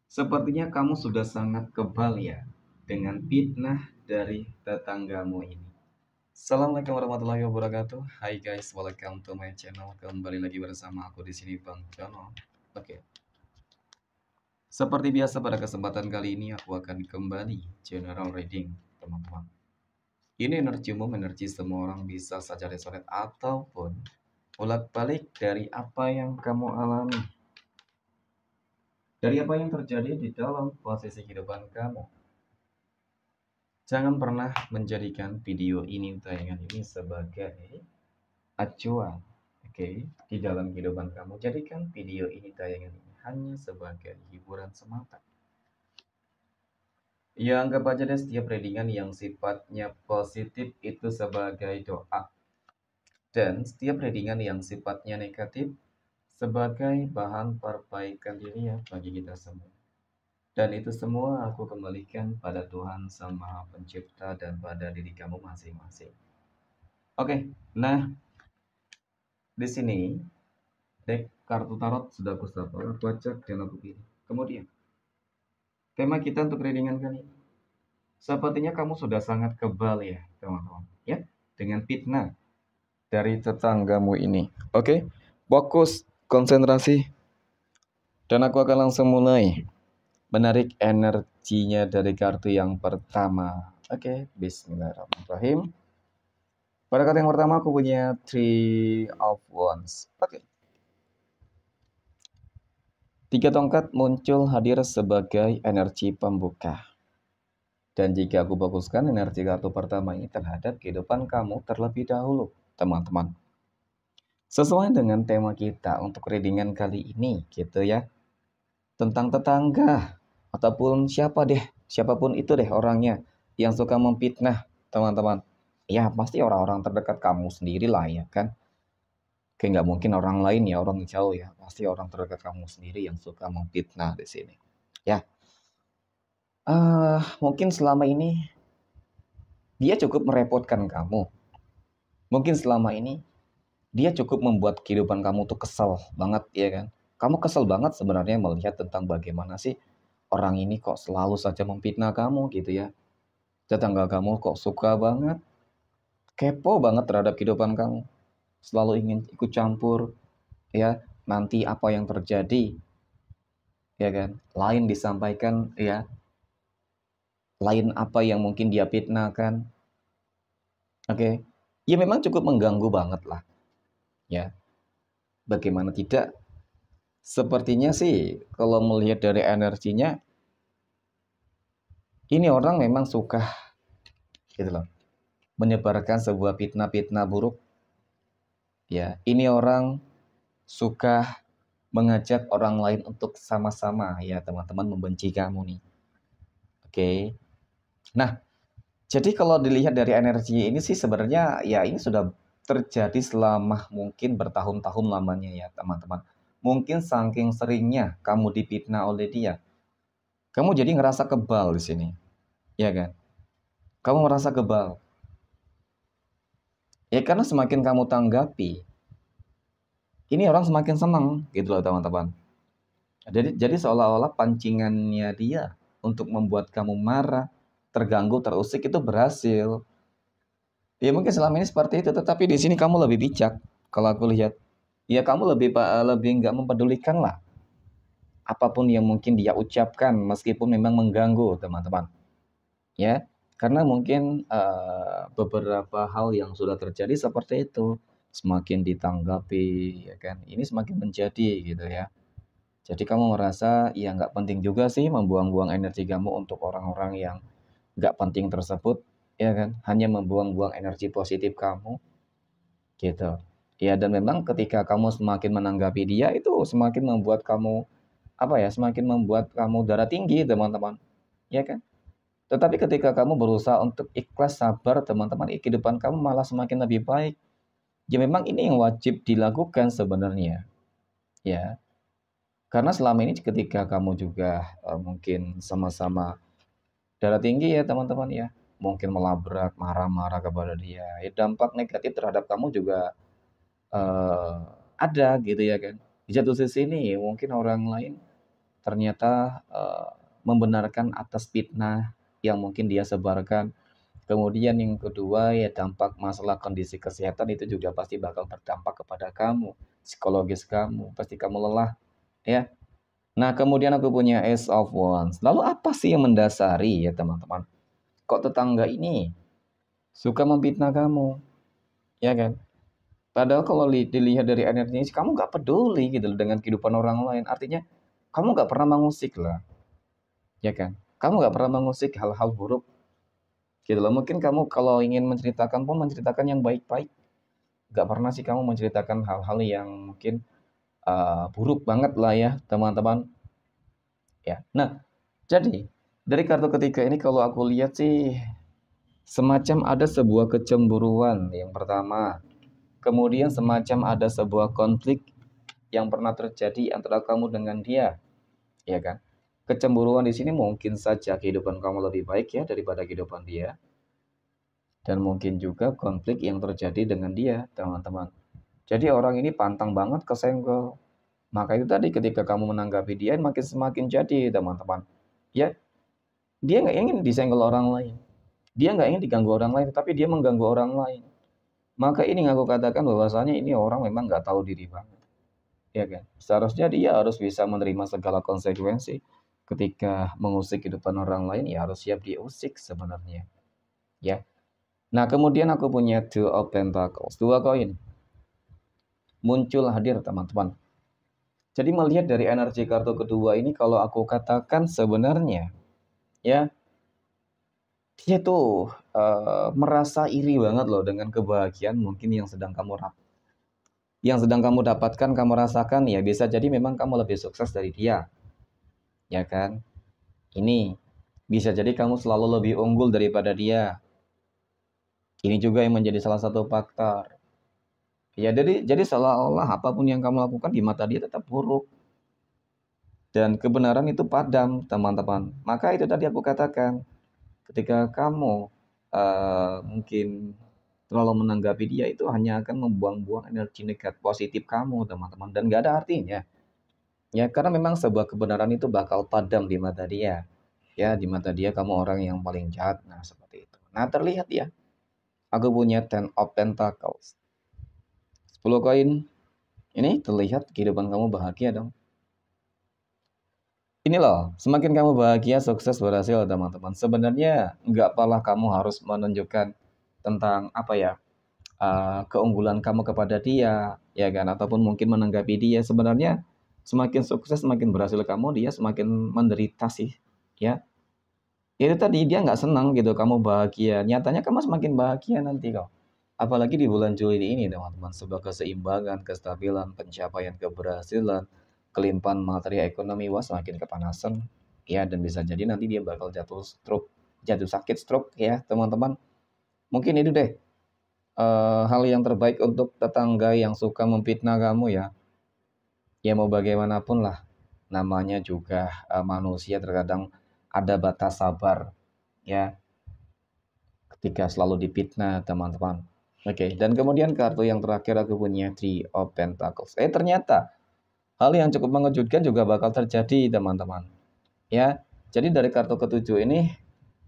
Sepertinya kamu sudah sangat kebal ya dengan fitnah dari tetanggamu ini. Assalamualaikum warahmatullahi wabarakatuh. Hai guys, welcome to my channel. Kembali lagi bersama aku di sini Bang Jono. Oke. Seperti biasa pada kesempatan kali ini aku akan kembali general reading, teman-teman. Ini energi umum, energi semua orang bisa saja resonate ataupun bolak-balik dari apa yang kamu alami. Dari apa yang terjadi di dalam posisi kehidupan kamu. Jangan pernah menjadikan video ini, tayangan ini sebagai acuan, oke, di dalam kehidupan kamu. Jadikan video ini, tayangan ini hanya sebagai hiburan semata. Ya, anggap aja deh setiap readingan yang sifatnya positif itu sebagai doa. Dan setiap readingan yang sifatnya negatif sebagai bahan perbaikan diri ya bagi kita semua. Dan itu semua aku kembalikan pada Tuhan Sang Maha Pencipta dan pada diri kamu masing-masing. Oke, nah di sini deck kartu tarot sudah aku shuffle, aku acak dan aku pilih. Kemudian tema kita untuk readingan kali ini. Sepertinya kamu sudah sangat kebal ya teman-teman, ya, dengan fitnah dari tetanggamu ini. Oke, fokus, konsentrasi, dan aku akan langsung mulai menarik energinya dari kartu yang pertama. Oke, bismillahirrahmanirrahim. Pada kartu yang pertama aku punya Three of Wands. Oke. Tiga tongkat muncul hadir sebagai energi pembuka. Dan jika aku baguskan energi kartu pertama ini terhadap kehidupan kamu terlebih dahulu, teman-teman. Sesuai dengan tema kita untuk readingan kali ini, gitu ya. Tentang tetangga, ataupun siapapun itu deh orangnya yang suka memfitnah, teman-teman. Ya, pasti orang-orang terdekat kamu sendiri lah ya kan. Kayak nggak mungkin orang lain ya, orang jauh ya. Pasti orang terdekat kamu sendiri yang suka memfitnah di sini. Ya, mungkin selama ini dia cukup merepotkan kamu. Mungkin selama ini dia cukup membuat kehidupan kamu tuh kesel banget, ya kan? Kamu kesel banget sebenarnya melihat tentang bagaimana sih orang ini kok selalu saja memfitnah kamu gitu ya. Tetangga kamu kok suka banget, kepo banget terhadap kehidupan kamu. Selalu ingin ikut campur, ya, nanti apa yang terjadi, ya kan? Lain disampaikan, ya, lain apa yang mungkin dia fitnahkan. Oke. Ya memang cukup mengganggu banget lah. Ya, bagaimana tidak? Sepertinya sih kalau melihat dari energinya, ini orang memang suka gitu loh, menyebarkan sebuah fitnah-fitnah buruk. Ya, ini orang suka mengajak orang lain untuk sama-sama ya teman-teman membenci kamu nih. Oke. Nah, jadi kalau dilihat dari energi ini sih sebenarnya ya ini sudah terjadi selama mungkin bertahun-tahun lamanya ya teman-teman. Mungkin saking seringnya kamu difitnah oleh dia, kamu jadi ngerasa kebal di sini, ya kan? Kamu merasa kebal. Ya karena semakin kamu tanggapi, ini orang semakin senang gitu loh teman-teman. Jadi seolah-olah pancingannya dia untuk membuat kamu marah, terganggu, terusik itu berhasil. Ya mungkin selama ini seperti itu, tetapi di sini kamu lebih bijak. Kalau aku lihat, ya kamu lebih nggak mempedulikan lah apapun yang mungkin dia ucapkan, meskipun memang mengganggu teman-teman. Ya, karena mungkin beberapa hal yang sudah terjadi seperti itu, semakin ditanggapi, ya kan, ini semakin menjadi gitu ya. Jadi kamu merasa ya nggak penting juga sih membuang-buang energi kamu untuk orang-orang yang nggak penting tersebut, ya kan? Hanya membuang-buang energi positif kamu, gitu. Ya dan memang ketika kamu semakin menanggapi dia itu semakin membuat kamu apa ya? Semakin membuat kamu darah tinggi, teman-teman. Ya kan? Tetapi ketika kamu berusaha untuk ikhlas, sabar, teman-teman, kehidupan kamu malah semakin lebih baik. Ya memang ini yang wajib dilakukan sebenarnya. Ya, karena selama ini ketika kamu juga mungkin sama-sama darah tinggi ya teman-teman ya, mungkin melabrak, marah-marah kepada dia, ya dampak negatif terhadap kamu juga ada gitu ya kan. Di satu sisi ini mungkin orang lain ternyata membenarkan atas fitnah yang mungkin dia sebarkan. Kemudian yang kedua ya dampak masalah kondisi kesehatan itu juga pasti bakal berdampak kepada kamu, psikologis kamu, pasti kamu lelah ya. Nah, kemudian aku punya Ace of Wands. Lalu apa sih yang mendasari ya teman-teman? Kok tetangga ini suka memfitnah kamu? Ya kan? Padahal kalau dilihat dari energinya, kamu nggak peduli gitu loh dengan kehidupan orang lain. Artinya, kamu nggak pernah mengusik lah. Ya kan? Kamu nggak pernah mengusik hal-hal buruk gitu loh. Mungkin kamu kalau ingin menceritakan pun menceritakan yang baik-baik. Nggak pernah sih kamu menceritakan hal-hal yang mungkin buruk banget lah ya teman-teman. Ya. Nah, jadi dari kartu ketiga ini kalau aku lihat sih semacam ada sebuah kecemburuan yang pertama. Kemudian semacam ada sebuah konflik yang pernah terjadi antara kamu dengan dia, ya kan? Kecemburuan di sini mungkin saja kehidupan kamu lebih baik ya daripada kehidupan dia. Dan mungkin juga konflik yang terjadi dengan dia, teman-teman. Jadi orang ini pantang banget kesenggol. Maka itu tadi ketika kamu menanggapi dia makin semakin jadi, teman-teman. Ya, dia nggak ingin disenggol orang lain. Dia nggak ingin diganggu orang lain, tapi dia mengganggu orang lain. Maka ini yang aku katakan bahwasanya ini orang memang nggak tahu diri banget. Ya kan? Seharusnya dia harus bisa menerima segala konsekuensi. Ketika mengusik kehidupan orang lain, ya harus siap diusik sebenarnya. Ya. Nah, kemudian aku punya Two of Pentacles, 2 koin. Muncul hadir, teman-teman. Jadi melihat dari energi kartu kedua ini, kalau aku katakan sebenarnya, ya, dia tuh merasa iri banget loh dengan kebahagiaan mungkin yang sedang kamu dapatkan, kamu rasakan, ya bisa jadi memang kamu lebih sukses dari dia. Ya kan? Ini bisa jadi kamu selalu lebih unggul daripada dia. Ini juga yang menjadi salah satu faktor. Ya, jadi seolah-olah apapun yang kamu lakukan di mata dia tetap buruk. Dan kebenaran itu padam, teman-teman. Maka itu tadi aku katakan, ketika kamu mungkin terlalu menanggapi dia, itu hanya akan membuang-buang energi negatif positif kamu, teman-teman. Dan gak ada artinya. Ya, karena memang sebuah kebenaran itu bakal padam di mata dia. Ya, di mata dia kamu orang yang paling jahat. Nah, seperti itu. Nah, terlihat ya. Aku punya Ten of Pentacles. 10 koin. Ini terlihat kehidupan kamu bahagia dong. Ini loh, semakin kamu bahagia, sukses, berhasil teman-teman. Sebenarnya nggak apalah kamu harus menunjukkan tentang apa ya, keunggulan kamu kepada dia, ya kan? Ataupun mungkin menanggapi dia. Sebenarnya semakin sukses, semakin berhasil kamu, dia semakin menderita sih, ya. Itu tadi dia nggak senang gitu kamu bahagia. Nyatanya kamu semakin bahagia nanti kok. Apalagi di bulan Juli ini teman-teman, sebuah keseimbangan, kestabilan, pencapaian keberhasilan, kelimpahan materi ekonomi, wah semakin kepanasan. Ya, dan bisa jadi nanti dia bakal jatuh stroke, jatuh sakit stroke ya teman-teman. Mungkin itu deh hal yang terbaik untuk tetangga yang suka memfitnah kamu ya. Ya mau bagaimanapun lah, namanya juga manusia terkadang ada batas sabar ya ketika selalu difitnah teman-teman. Oke, dan kemudian kartu yang terakhir aku punya Three of Pentacles. Ternyata hal yang cukup mengejutkan juga bakal terjadi teman-teman. Ya, jadi dari kartu ketujuh ini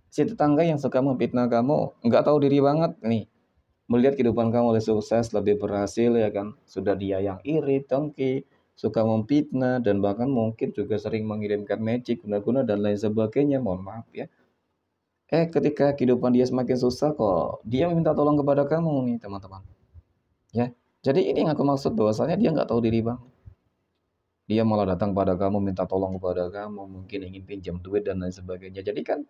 si tetangga yang suka memfitnah kamu nggak tahu diri banget nih. Melihat kehidupan kamu lebih sukses, lebih berhasil ya kan. Sudah dia yang iri, dengki, suka memfitnah dan bahkan mungkin juga sering mengirimkan magic, guna-guna dan lain sebagainya. Mohon maaf ya. Ketika kehidupan dia semakin susah kok, dia meminta tolong kepada kamu nih teman-teman. Ya, jadi ini yang aku maksud bahwasanya dia nggak tahu diri bang. Dia malah datang pada kamu, minta tolong kepada kamu, mungkin ingin pinjam duit dan lain sebagainya. Jadi kan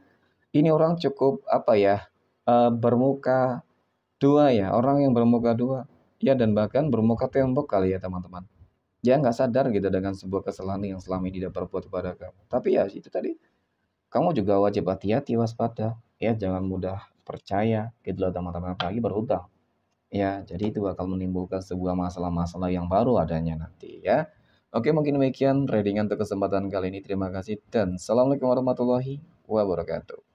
ini orang cukup apa ya, bermuka dua ya, orang yang bermuka dua. Ya dan bahkan bermuka tembok kali ya teman-teman. Dia nggak sadar gitu dengan sebuah kesalahan yang selama ini dia perbuat kepada kamu. Tapi ya itu tadi, kamu juga wajib hati-hati, waspada. Ya jangan mudah percaya gitu loh teman-teman, apalagi berhutang. Ya, jadi itu bakal menimbulkan sebuah masalah-masalah yang baru adanya nanti ya. Oke, mungkin demikian readingan untuk kesempatan kali ini. Terima kasih dan assalamualaikum warahmatullahi wabarakatuh.